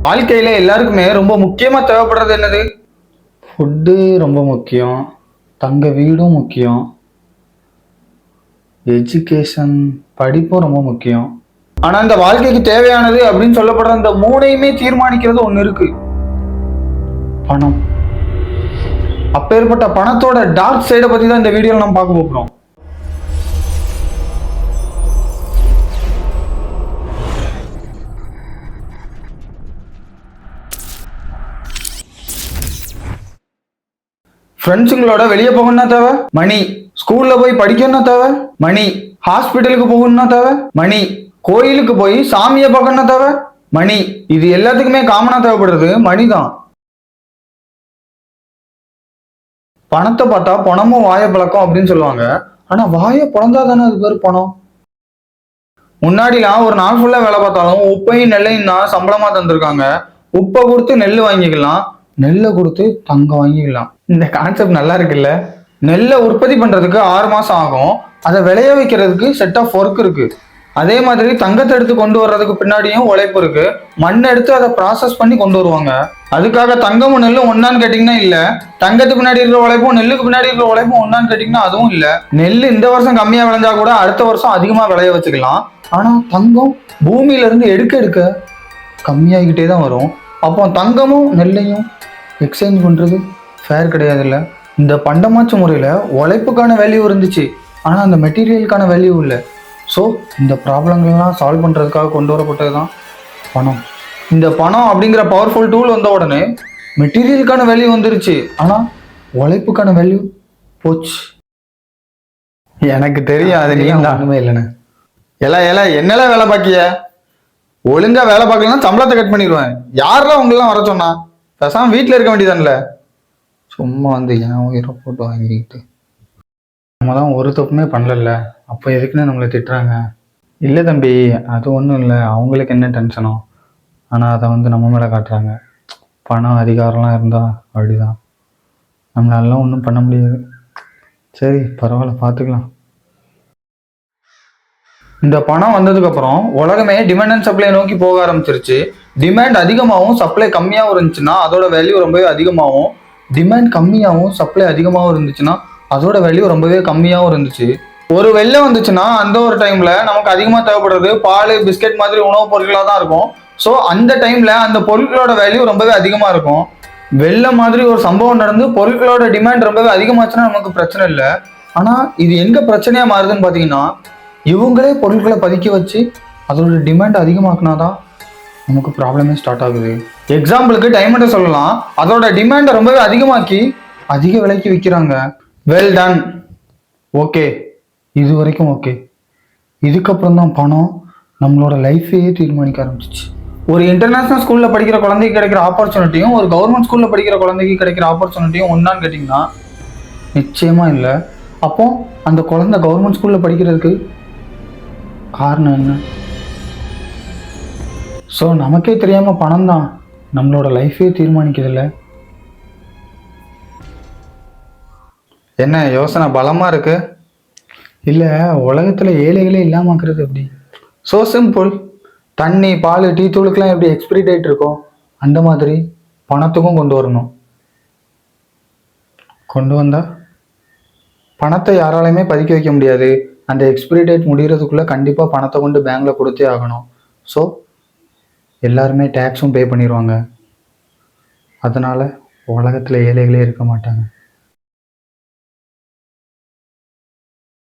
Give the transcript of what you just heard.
வாழ்க்கையில எல்லாருக்குமே ரொம்ப முக்கியமா தேவைப்படுறது என்னது? ஃபுட்டு ரொம்ப முக்கியம், தங்க வீடும் முக்கியம், எஜுகேஷன் படிப்பும் ரொம்ப முக்கியம். ஆனா இந்த வாழ்க்கைக்கு தேவையானது அப்படின்னு சொல்லப்படுற இந்த மூணையுமே தீர்மானிக்கிறது ஒண்ணு இருக்கு, பணம். அப்பேற்பட்ட பணத்தோட டார்க் சைடை பத்தி தான் இந்த வீடியோல நம்ம பார்க்க போறோம். ஃப்ரெண்ட்ஸுங்களோட வெளியே போகணும்னா தேவை மணி, ஸ்கூல்ல போய் படிக்கணும்னா தேவை மணி, ஹாஸ்பிட்டலுக்கு போகணும்னா தேவை மணி, கோயிலுக்கு போய் சாமியை பார்க்கணும்னா தேவை மணி. இது எல்லாத்துக்குமே காமனா தேவைப்படுறது மணி தான். பணத்தை பார்த்தா பணமும் வாய பழக்கம் அப்படின்னு சொல்லுவாங்க. ஆனா வாய பழந்தா தானே அது பேர் பணம். முன்னாடிலாம் ஒரு நாள் ஃபுல்லா வேலை பார்த்தாலும் உப்பையும் நெல்லையும் தான் சம்பளமா தந்திருக்காங்க. உப்பை கொடுத்து நெல் வாங்கிக்கலாம், நெல்லை கொடுத்து தங்கம் வாங்கிக்கலாம். இந்த கான்செப்ட் நல்லா இருக்குல்ல? நெல்லை உற்பத்தி பண்றதுக்கு 6 மாசம் ஆகும், அதை விளைய வைக்கிறதுக்கு செட் ஆஃப் ஒர்க் இருக்கு. அதே மாதிரி தங்கத்தை எடுத்து கொண்டு வர்றதுக்கு பின்னாடியும் உழைப்பு இருக்கு. மண் எடுத்து அதை ப்ராசஸ் பண்ணி கொண்டு வருவாங்க. அதுக்காக தங்கமும் நெல்லும் ஒன்னான்னு கேட்டீங்கன்னா இல்ல, தங்கத்துக்கு பின்னாடி இருக்கிற உழைப்பும் நெல்லுக்கு பின்னாடி இருக்கிற உழைப்பும் ஒன்னான்னு கேட்டீங்கன்னா அதுவும் இல்ல. நெல் இந்த வருஷம் கம்மியா விளைஞ்சா கூட அடுத்த வருஷம் அதிகமா விளைய வச்சுக்கலாம். ஆனா தங்கம் பூமியில இருந்து எடுக்க எடுக்க கம்மியாகிக்கிட்டே தான் வரும். அப்போ தங்கமும் நெல்லையும் எக்ஸ்சேஞ்ச் பண்றது ஃபேர் கிடையாதுல்ல. இந்த பண்டமாற்று முறையில உழைப்புக்கான வேல்யூ இருந்துச்சு, ஆனா அந்த மெட்டீரியலுக்கான வேல்யூ இல்லை. ஸோ இந்த ப்ராப்ளங்கள்லாம் சால்வ் பண்ணுறதுக்காக கொண்டு வரப்பட்டது தான் பணம். இந்த பணம் அப்படிங்கிற பவர்ஃபுல் டூல் வந்த உடனே மெட்டீரியலுக்கான வேல்யூ வந்துருச்சு, ஆனால் உழைப்புக்கான வேல்யூ போச்சு. எனக்கு தெரியும் அது நீ ஒன்றுமே இல்லைண்ணே. எல்லாம் என்னெல்லாம் வேலை பார்க்கிய? ஒழுங்கா வேலை பார்க்கலன்னா சம்பளத்தை கட் பண்ணிடுவேன். யாரெல்லாம் உங்களெல்லாம் வர சொன்னா? பேசாம வீட்டில் இருக்க வேண்டியதான்ல. சும்மா வந்து என் உயிரை போட்டு வாங்கிக்கிட்டு நம்ம தான் ஒரு தப்புமே பண்ணல, அப்போ எதுக்குன்னு நம்மளை திட்டுறாங்க. இல்லை தம்பி, அது ஒன்றும் இல்லை, அவங்களுக்கு என்ன டென்ஷனோ, ஆனால் அதை வந்து நம்ம மேலே காட்டுறாங்க. பணம் அதிகாரம்லாம் இருந்தால் அப்படிதான், நம்மளாலாம் ஒன்றும் பண்ண முடியாது. சரி பரவாயில்ல, பார்த்துக்கலாம். இந்த பணம் வந்ததுக்கப்புறம் உலகமே டிமாண்ட் அண்ட் சப்ளை நோக்கி போக ஆரம்பிச்சிருச்சு. டிமாண்ட் அதிகமாகவும் சப்ளை கம்மியாகவும் இருந்துச்சுன்னா அதோட வேல்யூ ரொம்பவே அதிகமாகவும், டிமாண்ட் கம்மியாகவும் சப்ளை அதிகமாகவும் இருந்துச்சுன்னா அதோட வேல்யூ ரொம்பவே கம்மியாகவும் இருந்துச்சு. ஒரு வெள்ளம் வந்துச்சுன்னா அந்த ஒரு டைம்ல நமக்கு அதிகமாக தேவைப்படுறது பால், பிஸ்கெட் மாதிரி உணவுப் பொருட்களாக தான் இருக்கும். ஸோ அந்த டைம்ல அந்த பொருட்களோட வேல்யூ ரொம்பவே அதிகமாக இருக்கும். வெள்ளம் மாதிரி ஒரு சம்பவம் நடந்து பொருட்களோட டிமாண்ட் ரொம்பவே அதிகமாச்சுன்னா நமக்கு பிரச்சனை இல்லை. ஆனால் இது எங்க பிரச்சனையா மாறுதுன்னு பார்த்தீங்கன்னா, இவங்களே பொருட்களை பதுக்கி வச்சு அதோட டிமாண்ட் அதிகமாக்குனாதான் நமக்கு ப்ராப்ளமே ஸ்டார்ட் ஆகுது. எக்ஸாம்பிளுக்கு டைமண்டை சொல்லலாம். அதோட டிமாண்டை ரொம்பவே அதிகமாக்கி அதிக விலைக்கு விற்கிறாங்க. வெல் டன், ஓகே, இது வரைக்கும் ஓகே. இதுக்கப்புறம் தான் பணம் நம்மளோட லைஃபையே தீர்மானிக்க ஆரம்பிச்சிச்சு. ஒரு இன்டர்நேஷனல் ஸ்கூல்ல படிக்கிற குழந்தைக்கு கிடைக்கிற ஆப்பர்ச்சுனிட்டியும் ஒரு கவர்மெண்ட் ஸ்கூல்ல படிக்கிற குழந்தைக்கு கிடைக்கிற ஆப்பர்ச்சுனிட்டியும் ஒன்னான்னு கேட்டிங்கன்னா நிச்சயமா இல்லை. அப்போ அந்த குழந்தை கவர்மெண்ட் ஸ்கூல்ல படிக்கிறதுக்கு காரணம் என்ன? ஸோ நமக்கே தெரியாம பணம் தான் நம்மளோட லைஃபே தீர்மானிக்கிறதில்ல. என்ன யோசனை பலமா இருக்கு? இல்ல, உலகத்துல ஏழைகளே இல்லாமக்கிறது எப்படி? So simple. தண்ணி, பால், டீ தூளுக்கெல்லாம் எப்படி எக்ஸ்பிரி டேட் இருக்கும், அந்த மாதிரி பணத்துக்கும் கொண்டு வரணும். கொண்டு வந்தா பணத்தை யாராலையுமே பதுக்கி வைக்க முடியாது. அந்த எக்ஸ்பிரி டேட் முடிகிறதுக்குள்ள கண்டிப்பா பணத்தை கொண்டு பேங்க்ல கொடுத்தே ஆகணும். ஸோ எல்லாருமே டேக்ஸும் பே பண்ணிடுவாங்க. அதனால உலகத்துல ஏழைகளே இருக்க மாட்டாங்க.